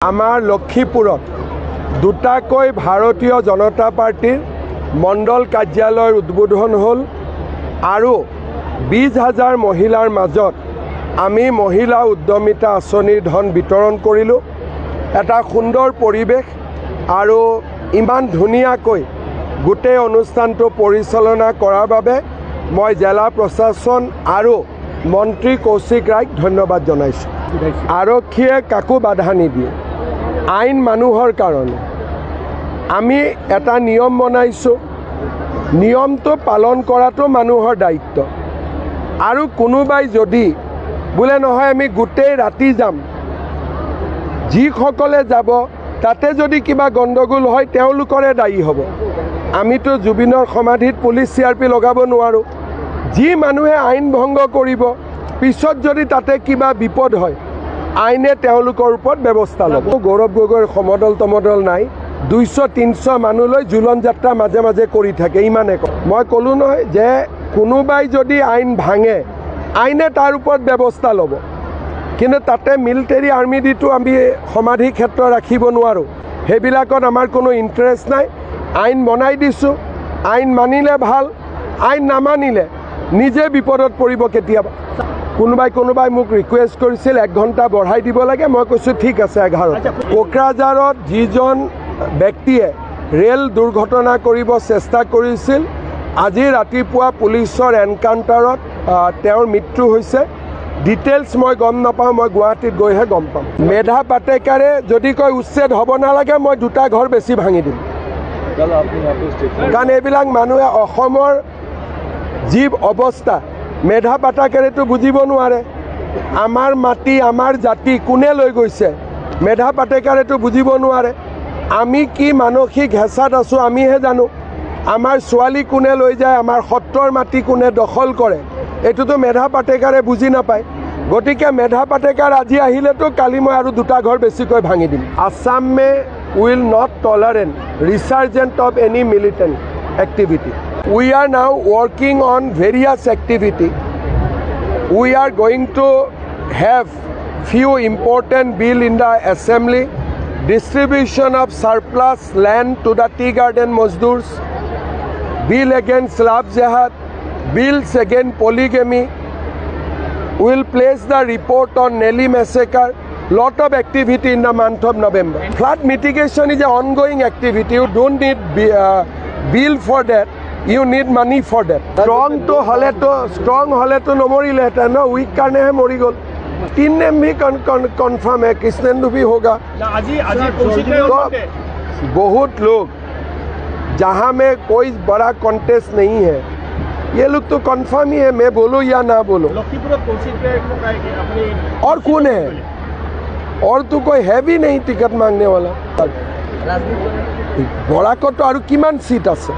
आमार लखीपुरत दुटाকৈ भारतीय जनता पार्टीर मंडल कार्यालय उद्बोधन हल और 20,000 महिलार मजत आमी महिला उद्यमिता आँचनिर धन वितरण करिलो। एटा सुंदर परिवेश और इमान धुनियाকৈ गोटे अनुष्ठानটো परिचालना करार बारे मैं जिला प्रशासन और मंत्री कौशिक रायक धन्यवाद जनाइছোঁ। आरक्षीये काको बाधा निदिए आईन मानुहर कारणे आमी एटा नियम बनाइছোঁ। नियमটো पालन करातो मानुहर दायित्व और कोनोबाई जदि बोले নহয় आमी गोटेই राति जाम जिसकले যাব ताते जदि किबा गंडगोल হয় তেওঁলোকৰে दायी हब। आमितो जुबिনৰ समाधित पुलिस CRP लगाब নোৱাৰো। जी मानुहे आईन भंग करिब पिছত जदि ताते किबा विपद হয় आईने তেওঁলোকৰ ওপৰত ব্যৱস্থা ল'ব। गौरव गगৈৰ সমদল তমদল নাই 200-300 मानुলৈ जुलन যাত্ৰা মাজে মাজে কৰি থাকে ইমানে। মই কলো নহয় যে কোনোবাই যদি আইন ভাঙে আইনে তাৰ ওপৰত ব্যৱস্থা ল'ব, কিন্তু তাতে মিলিটাৰী আৰ্মি দিটো আমি সমাধি ক্ষেত্ৰ ৰাখিব নোৱাৰো। সেইবিলাকত আমাৰ কোনো ইন্টাৰেষ্ট নাই। আইন বনাই দিছো, আইন মানিলে ভাল, আইন নামানিলে নিজে বিপদত পৰিব। কেতিয়াবা কোনোবাই মোক ৰিকুৱেষ্ট কৰিছিল 1 ঘণ্টা বঢ়াই দিব লাগে। মই কৈছো ঠিক আছে 11। কোকৰাঝাৰত যিজন ব্যক্তিয়ে ৰেল দুৰ্ঘটনা কৰিব চেষ্টা কৰিছিল আজি ৰাতিপুৱা পুলিচৰ এনকাউণ্টাৰত তেওঁৰ মৃত্যু হৈছে। ডিটেইলছ মই গম নাপাওঁ, মই গুৱাহাটীত গৈহে গম পাম। মেধা পাটেকাৰে যদি কয় উচ্ছেদ হ'ব নালাগে মই 2টা ঘৰ বেছি ভাঙি দিম। কাৰণ এইবিলাক মানুহে অসমৰ যি অৱস্থা মেধা পাটেকাৰেতো বুজিব নোৱাৰে। আমাৰ মাটি আমাৰ জাতি কোনে লৈ গৈছে মেধা পাটেকাৰেতো বুজিব নোৱাৰে। আমি কি মানসিক হেঁচাত আছো আমিহে জানো। আমাৰ ছোৱালী কোনে লৈ যায়, আমাৰ সত্ৰৰ মাটি কোনে দখল কৰে এইটোতো মেধা পাটেকাৰে বুজি নাপায়। গতিকে মেধা পাটেকাৰ আজি আহিলেতো কালি মই আৰু 2টা ঘৰ বেছিকৈ ভাঙি দিম। Assam may will not tolerate resurgent of any militant activity. We are now working on various activity. We are going to have few important bill in the assembly. Distribution of surplus land to the tea garden Mazdoors, bill against love jihad, bills against polygamy. We will place the report on Nelly massacre. Lot of activity in the month of November. Flood mitigation is an ongoing activity. You don't need bill for that. You need money for that. Strong hole to no morile heta na weak karne hai mori gol. 3 name भी confirm है, कृष्णेंदु भी होगा। तो बहुत लोग जहाँ में कोई बड़ा कॉन्टेस्ट नहीं है ये लोग तो कन्फर्म ही है। मैं बोलूँ या ना बोलूँ और कौन है और तो कोई है भी नहीं टिकट मांगने वाला। बड़ा को तो और किमान सीट আছে।